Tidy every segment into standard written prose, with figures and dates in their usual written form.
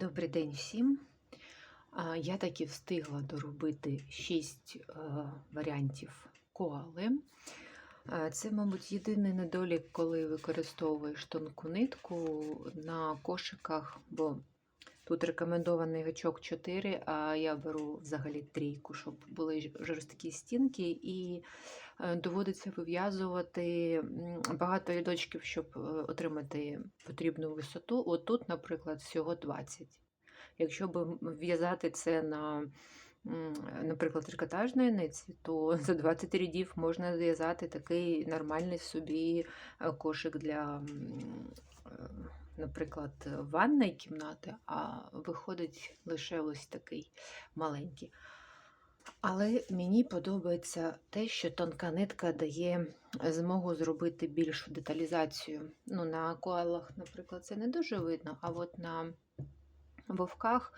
Добрий день всім. Я таки встигла доробити 6 варіантів коали. Це, мабуть, єдиний недолік, коли використовуєш тонку нитку на кошиках, бо тут рекомендований гачок 4, а я беру взагалі 3, щоб були жорсткі стінки, і доводиться вив'язувати багато рядочків, щоб отримати потрібну висоту. От тут, наприклад, всього 20. Якщо б в'язати це на, наприклад, трикотажної ниці, то за 20 рядів можна зв'язати такий нормальний собі кошик для, наприклад, ванної кімнати, а виходить лише ось такий маленький. Але мені подобається те, що тонка нитка дає змогу зробити більшу деталізацію. Ну, на коалах, наприклад, це не дуже видно, а от на вовках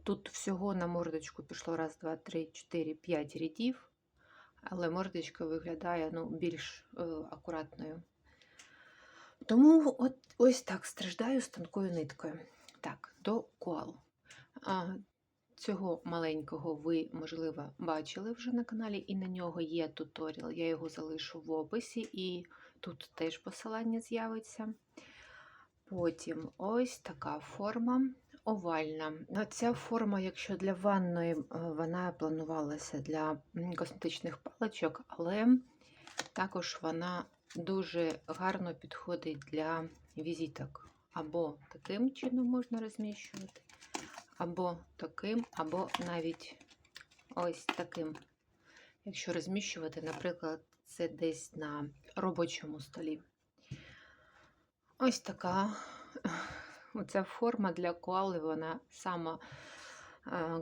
тут всього на мордочку пішло 1, 2, 3, 4, 5 рядів, але мордочка виглядає більш акуратною. Тому ось так страждаю з тонкою ниткою. Так, до коал. Цього маленького ви, можливо, бачили вже на каналі, і на нього є туторіал. Я його залишу в описі, і тут теж посилання з'явиться. Потім ось така форма овальна. Ця форма, якщо для ванної, вона планувалася для косметичних паличок, але також вона дуже гарно підходить для візиток. Або таким чином можна розміщувати, або таким, або навіть ось таким. Якщо розміщувати, наприклад, це десь на робочому столі. Ось така оця форма для коали, вона сама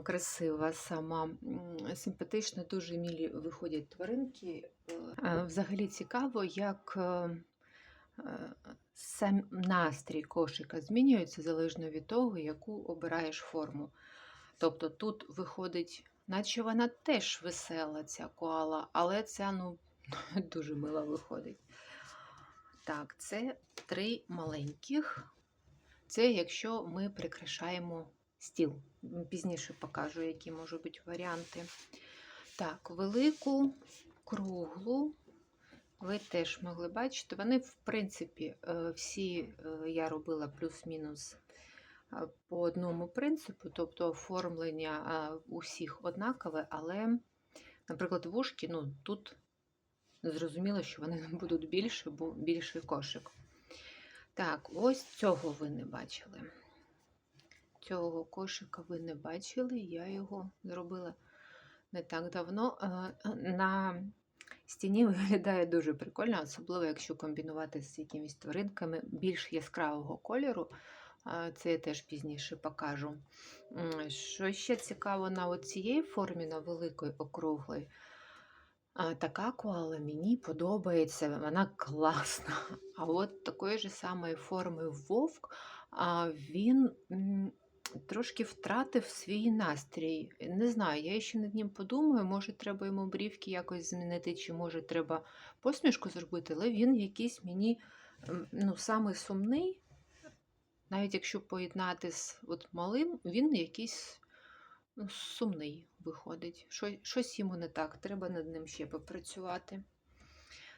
красива, сама симпатична, дуже милі виходять тваринки. Взагалі цікаво, як сам настрій кошика змінюється залежно від того, яку обираєш форму. Тобто тут виходить, наче вона теж весела, ця коала, але ця дуже мила виходить. Так, це 3 маленьких. Це якщо ми прикрашаємо стіл. Пізніше покажу, які можуть бути варіанти. Так, велику, круглу. Ви теж могли бачити. Вони, в принципі, всі я робила плюс-мінус по одному принципу, тобто оформлення усіх однакове, але, наприклад, вушки, тут зрозуміло, що вони будуть більше, бо більший кошик. Так, ось цього ви не бачили. Цього кошика ви не бачили, я його зробила не так давно. На стіні виглядає дуже прикольно, особливо, якщо комбінувати з якимись тваринками більш яскравого кольору. Це я теж пізніше покажу. Що ще цікаво на цієї формі, на великої округлої, така коала мені подобається, вона класна. А от такої ж самої форми вовк, він трошки втратив свій настрій. Не знаю, я ще над ним подумаю, може треба йому брівки якось змінити, чи може треба посмішку зробити, але він якийсь мені самий сумний. Навіть якщо поєднати з малим, він якийсь сумний виходить. Щось йому не так, треба над ним ще попрацювати.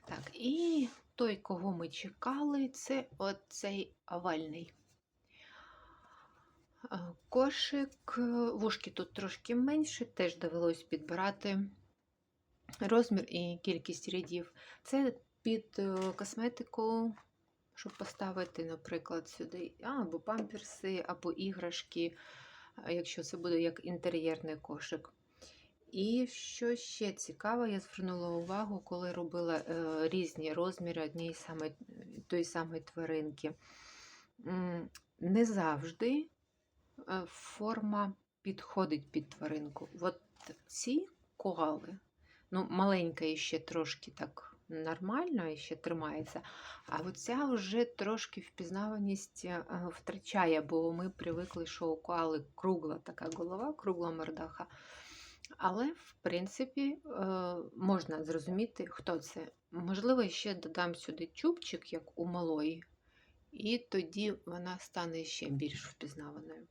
Так, і той, кого ми чекали, це оцей овальний кошик. Вушки тут трошки менше, теж довелось підбирати розмір і кількість рядів. Це під косметику, щоб поставити, наприклад, сюди або памперси, або іграшки, якщо це буде як інтер'єрний кошик. І що ще цікаво, я звернула увагу, коли робила різні розміри тої самої тваринки. Не завжди форма підходить під тваринку. От ці коали, маленька ще трошки так нормально, і ще тримається, а оця вже трошки впізнаваність втрачає, бо ми привикли, що у коали кругла така голова, кругла мордаха. Але, в принципі, можна зрозуміти, хто це. Можливо, ще додам сюди чубчик, як у малої, і тоді вона стане ще більш впізнаваною.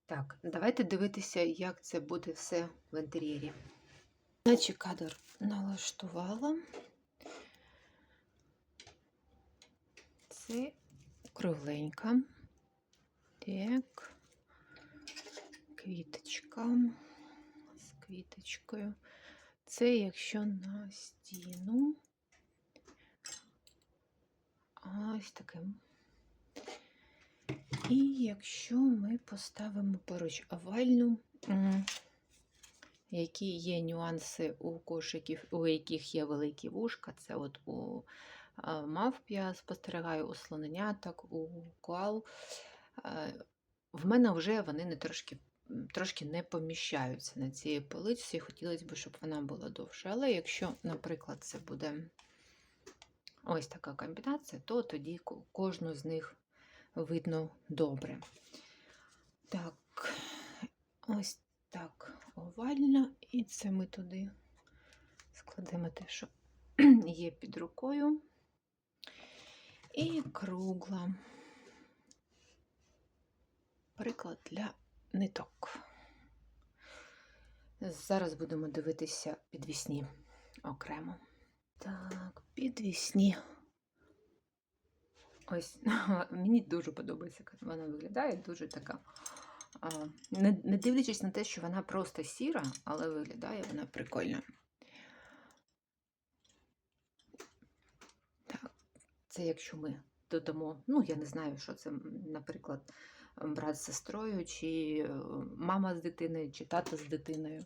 Так, давайте дивитися, як це буде все в інтер'єрі. Наче кадр налаштувала. Це кругленька. Так. Квіточка з квіточкою. Це якщо на стіну. Ось таким. І якщо ми поставимо поруч овальну, які є нюанси у кошиків, у яких є великі вушка, це от у мавп я спостерігаю, у слоненяток, у коал. В мене вже вони не трошки не поміщаються на цій поличці, хотілося б, щоб вона була довша. Але якщо, наприклад, це буде ось така комбінація, то тоді кожну з них видно добре. Так, ось так овальна, і це ми туди складемо те, що є під рукою. І кругла. Приклад для ниток. Зараз будемо дивитися підвісні окремо. Так, підвісні. Ось, мені дуже подобається, як вона виглядає, дуже така. Не дивлячись на те, що вона просто сіра, але виглядає вона прикольно. Так, це якщо ми додамо, я не знаю, що це, наприклад, брат з сестрою, чи мама з дитиною, чи тато з дитиною.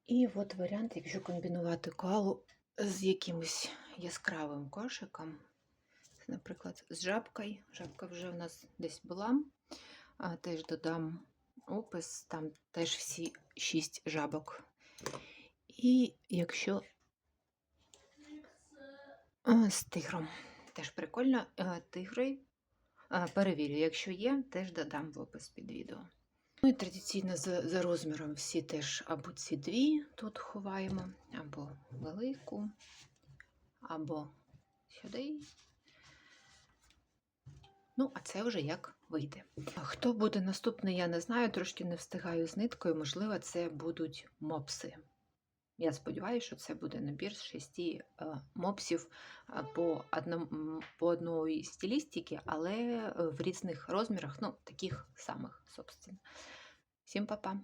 І от варіант, якщо комбінувати коалу з якимось яскравим кошиком, наприклад, з жабкою. Жабка вже в нас десь була. Теж додам опис, там теж всі 6 жабок. І якщо з тигром, теж прикольно, тигри, перевірю, якщо є, теж додам в опис під відео. Ну і традиційно за розміром всі теж або ці дві тут ховаємо, або велику, або сюди. Ну, а це вже як вийде. Хто буде наступний, я не знаю, трошки не встигаю з ниткою, можливо, це будуть мопси. Я сподіваюся, що це буде набір з 6 мопсів по одної стилістики, але в різних розмірах, таких самих, собственно. Всім па-па!